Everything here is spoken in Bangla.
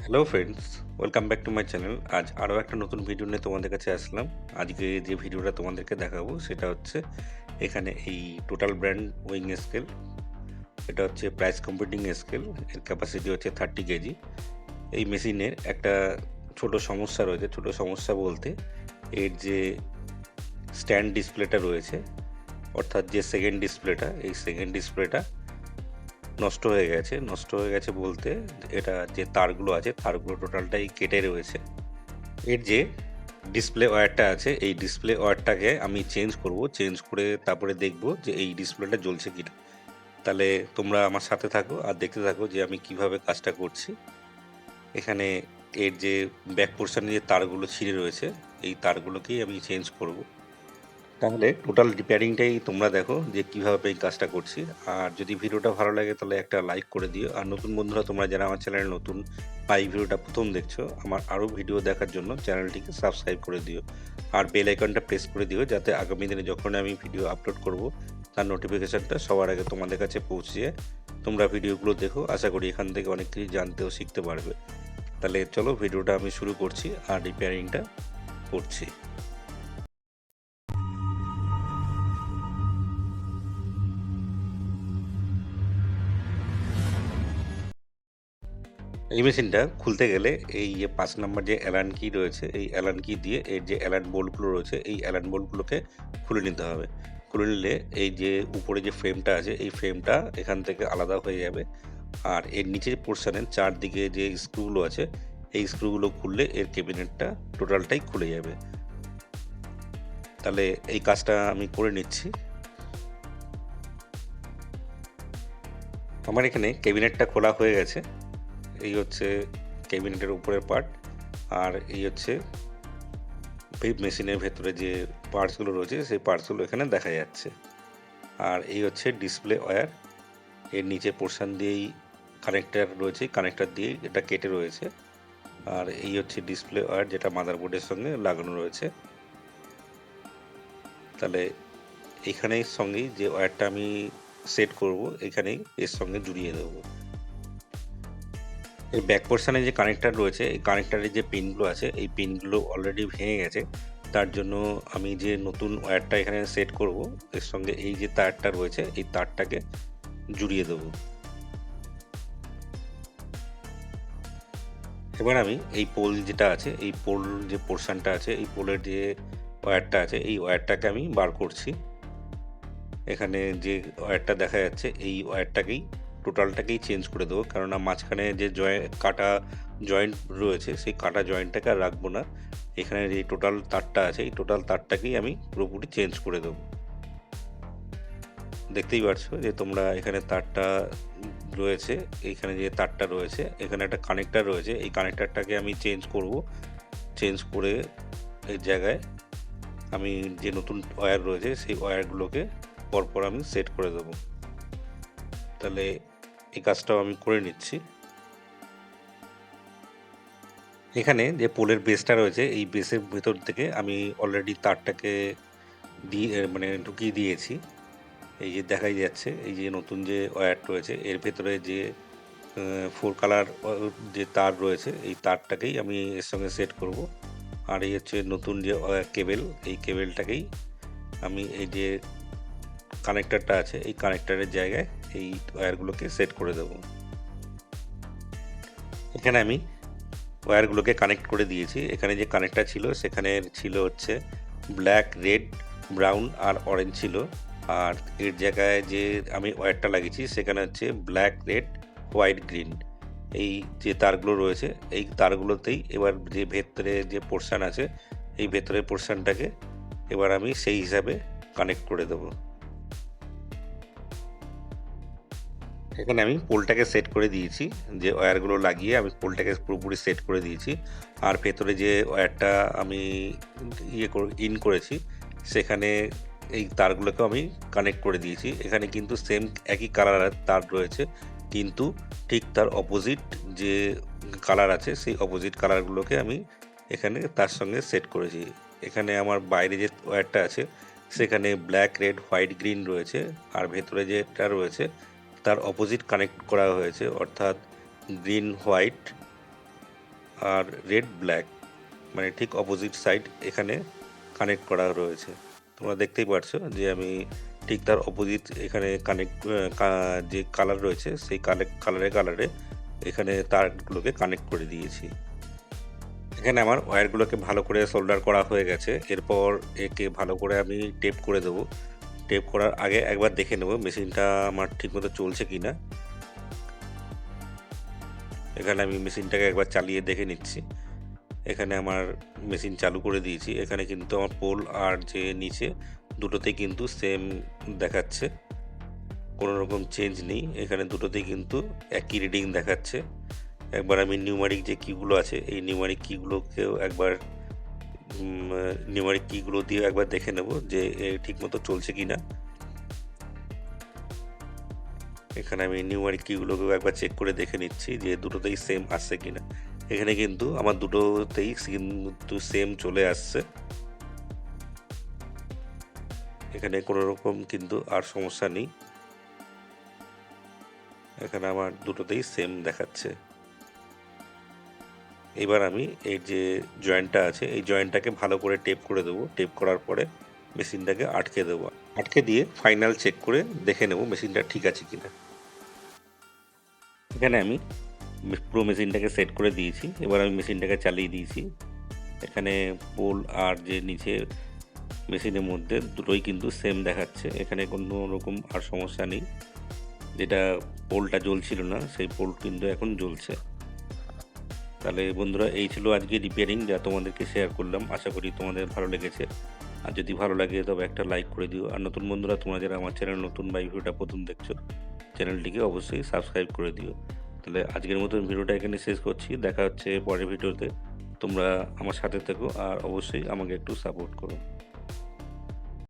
Hello friends, welcome back to my channel. আজ আরও একটা নতুন ভিডিও নিয়ে তোমাদের কাছে আসলাম। আজকে যে ভিডিওটা তোমাদেরকে দেখাবো সেটা হচ্ছে এখানে এই টোটাল ব্র্যান্ড উইং স্কেল। এটা হচ্ছে প্রাইস কম্পিউটিং স্কেল। এর ক্যাপাসিটি হচ্ছে 30 কেজি। এই মেশিনের একটা ছোট সমস্যা রয়েছে। ছোট সমস্যা বলতে এর যে স্ট্যান্ড ডিসপ্লেটা রয়েছে, অর্থাৎ যে সেকেন্ড ডিসপ্লেটা, এই সেকেন্ড ডিসপ্লেটা নষ্ট হয়ে গেছে বলতে এটা যে তারগুলো আছে তারগুলো টোটালটাই কেটে রয়েছে। এর যে ডিসপ্লে ওয়্যারটা আছে এই ডিসপ্লে ওয়্যারটাকে আমি চেঞ্জ করে তারপরে দেখব যে এই ডিসপ্লেটা জ্বলছে কিনা। তাহলে তোমরা আমার সাথে থাকো আর দেখতে থাকো যে আমি কিভাবে কাজটা করছি। এখানে এর যে ব্যাক পোর্শনে যে তারগুলো ছিঁড়ে রয়েছে এই তারগুলোকেই আমি চেঞ্জ করব। তাহলে টোটাল রিপেয়ারিংটাই তোমরা দেখো যে কিভাবে এই কাজটা করছি। আর যদি ভিডিওটা ভালো লাগে তাহলে একটা লাইক করে দিও। আর নতুন বন্ধুরা তোমরা যারা আমার চ্যানেলে নতুন বা এই ভিডিওটা প্রথম দেখছো, আমার আরও ভিডিও দেখার জন্য চ্যানেলটিকে সাবস্ক্রাইব করে দিও। আর বেল আইকনটা প্রেস করে দিও যাতে আগামী দিনে যখন আমি ভিডিও আপলোড করব তার নোটিফিকেশানটা সবার আগে তোমাদের কাছে পৌঁছে তোমরা ভিডিওগুলো দেখো। আশা করি এখান থেকে অনেক কিছু জানতে ও শিখতে পারবে। তাহলে চলো ভিডিওটা আমি শুরু করছি আর রিপেয়ারিংটা করছি। এই মেশিনটা খুলতে গেলে এই যে ৫ নাম্বার যে অ্যালান কি রয়েছে, এই অ্যালান কি দিয়ে এর যে অ্যালান বোল্টগুলো রয়েছে, এই অ্যালান বোল্টগুলোকে খুলে নিতে হবে। খুলে নিলে এই যে উপরে যে ফ্রেমটা আছে, এই ফ্রেমটা এখান থেকে আলাদা হয়ে যাবে। আর এর নিচের পোর্শনের চারদিকে যে স্ক্রুগুলো আছে, এই স্ক্রুগুলো খুললে এর ক্যাবিনেটটা টোটালটাই খুলে যাবে। তাহলে এই কাজটা আমি করে নিচ্ছি। আমার এখানে ক্যাবিনেটটা খোলা হয়ে গেছে। এই হচ্ছে ক্যাবিনেটের উপরের পার্ট, আর এই হচ্ছে মেশিনের ভেতরে যে পার্টসগুলো রয়েছে সেই পার্টসগুলো এখানে দেখা যাচ্ছে। আর এই হচ্ছে ডিসপ্লে ওয়্যার। এর নিচে পোর্শন দিয়েই কানেক্টার রয়েছে, কানেক্টার দিয়েই এটা কেটে রয়েছে। আর এই হচ্ছে ডিসপ্লে ওয়্যার যেটা মাদারবোর্ডের সঙ্গে লাগানো রয়েছে। তাহলে এখানেই সঙ্গেই যে ওয়্যারটা আমি সেট করব এখানেই এর সঙ্গে জুড়িয়ে দেবো। এর ব্যাক পোর্শনে যে কানেক্টার রয়েছে এই কানেক্টারের যে পিনগুলো আছে এই পিনগুলো অলরেডি ভেঙে গেছে। তার জন্য আমি যে নতুন ওয়্যারটা এখানে সেট করব এর সঙ্গে এই যে তারটা রয়েছে এই তারটাকে জুড়িয়ে দেবো। এবার আমি এই পোল যেটা আছে, এই পোল যে পোর্শনটা আছে, এই পোলের যে ওয়্যারটা আছে এই ওয়্যারটাকে আমি বার করছি। এখানে যে ওয়্যারটা দেখা যাচ্ছে এই ওয়্যারটাকেই টোটালটাকেই চেঞ্জ করে দেবো, কেননা মাঝখানে যে কাটা জয়েন্ট রয়েছে সেই কাটা জয়েন্টটাকে আর রাখবো না। এখানে যে টোটাল তারটা আছে এই টোটাল তারটাকেই আমি পুরোপুরি চেঞ্জ করে দেবো। দেখতেই পারছো যে তোমরা এখানে তারটা রয়েছে, এইখানে যে তারটা রয়েছে এখানে একটা কানেক্টার রয়েছে, এই কানেক্টারটাকে আমি চেঞ্জ করব। চেঞ্জ করে এই জায়গায় আমি যে নতুন ওয়্যার রয়েছে সেই ওয়্যারগুলোকে পরপর আমি সেট করে দেবো। তাহলে এই কাজটাও আমি করে নিচ্ছি। এখানে যে পোলের বেসটা রয়েছে এই বেসের ভেতর থেকে আমি অলরেডি তারটাকে দিয়ে মানে ঢুকিয়ে দিয়েছি। এই যে দেখাই যাচ্ছে এই যে নতুন যে ওয়্যার রয়েছে এর ভেতরে যে 4 কালার যে তার রয়েছে এই তারটাকেই আমি এর সঙ্গে সেট করব। আর এই হচ্ছে নতুন যে কেবেল, এই কেবেলটাকেই আমি এই যে কানেক্টারটা আছে এই কানেক্টারের জায়গায় এই ওয়্যারগুলোকে সেট করে দেবো। এখানে আমি ওয়্যারগুলোকে কানেক্ট করে দিয়েছি। এখানে যে কানেক্টর ছিল সেখানে ছিল হচ্ছে ব্ল্যাক, রেড, ব্রাউন আর অরেঞ্জ ছিল। আর এর জায়গায় যে আমি ওয়্যারটা লাগিয়েছি সেখানে হচ্ছে ব্ল্যাক, রেড, হোয়াইট, গ্রিন। এই যে তারগুলো রয়েছে এই তারগুলোতেই এবার যে ভেতরে যে পোর্শন আছে এই ভেতরের পোর্শনটাকে এবার আমি সেই হিসাবে কানেক্ট করে দেবো। এখানে আমি পোলটাকে সেট করে দিয়েছি, যে ওয়্যারগুলো লাগিয়ে আমি পোলটাকে পুরোপুরি সেট করে দিয়েছি। আর ভেতরে যে ওয়্যারটা আমি ইন করেছি সেখানে এই তারগুলোকেও আমি কানেক্ট করে দিয়েছি। এখানে কিন্তু সেম একই কালারের তার রয়েছে, কিন্তু ঠিক তার অপোজিট যে কালার আছে সেই অপোজিট কালারগুলোকে আমি এখানে তার সঙ্গে সেট করেছি। এখানে আমার বাইরে যে ওয়্যারটা আছে সেখানে ব্ল্যাক, রেড, হোয়াইট, গ্রিন রয়েছে। আর ভেতরে যেটা রয়েছে তার অপোজিট কানেক্ট করা হয়েছে, অর্থাৎ গ্রিন, হোয়াইট আর রেড ব্ল্যাক মানে ঠিক অপোজিট সাইড এখানে কানেক্ট করা রয়েছে। তোমরা দেখতেই পারছো যে আমি ঠিক তার অপোজিট এখানে কানেক্ট যে কালার রয়েছে সেই কালারে এখানে তারগুলোকে কানেক্ট করে দিয়েছি। এখানে আমার ওয়্যারগুলোকে ভালো করে সোল্ডার করা হয়ে গেছে। এরপর একে ভালো করে আমি টেপ করে দেবো। টেপ করার আগে একবার দেখে নেব মেশিনটা আমার ঠিকমতো চলছে কিনা। এখানে আমি মেশিনটাকে একবার চালিয়ে দেখে নিচ্ছি। এখানে আমার মেশিন চালু করে দিয়েছি। এখানে কিন্তু আমার পোল আর যে নিচে দুটোতেই কিন্তু সেম দেখাচ্ছে, কোনো রকম চেঞ্জ নেই। এখানে দুটোতেই কিন্তু একই রিডিং দেখাচ্ছে। একবার আমি নিউমারিক যে কিগুলো আছে এই নিউমারিক কিগুলোকেও একবার নিউমারিক কিগুলো দিয়ে একবার দেখে নেব যে ঠিকমতো চলছে কিনা। এখানে আমি নিউমারিক কিগুলোকেও একবার চেক করে দেখে নিচ্ছি যে দুটোতেই সেম আসছে কিনা। এখানে কিন্তু আমার দুটোতেই কিন্তু সেম চলে আসছে। এখানে কোনো রকম কিন্তু আর সমস্যা নেই। এখানে আমার দুটোতেই সেম দেখাচ্ছে। এবার আমি এই যে জয়েন্টটা আছে এই জয়েন্টটাকে ভালো করে টেপ করে দেবো। টেপ করার পরে মেশিনটাকে আটকে দেবো। আটকে দিয়ে ফাইনাল চেক করে দেখে নেব মেশিনটা ঠিক আছে কিনা। এখানে আমি পুরো মেশিনটাকে সেট করে দিয়েছি। এবার আমি মেশিনটাকে চালিয়ে দিয়েছি। এখানে পোল আর যে নিচে মেশিনের মধ্যে দুটোই কিন্তু সেম দেখাচ্ছে। এখানে কোনো রকম আর সমস্যা নেই। যেটা পোলটা জ্বলছিল না সেই পোল কিন্তু এখন জ্বলছে। তাহলে বন্ধুরা এই ছিল আজকে রিপেয়ারিং যা তোমাদেরকে শেয়ার করলাম। আশা করি তোমাদের ভালো লেগেছে। আর যদি ভালো লাগে তবে একটা লাইক করে দিও। আর নতুন বন্ধুরা তোমরা যারা আমার চ্যানেল নতুন বা এই ভিডিওটা প্রথম দেখছো চ্যানেলটিকে অবশ্যই সাবস্ক্রাইব করে দিও। তাহলে আজকের মতন ভিডিওটা এখানে শেষ করছি। দেখা হচ্ছে পরের ভিডিওতে। তোমরা আমার সাথে থেকো আর অবশ্যই আমাকে একটু সাপোর্ট করো।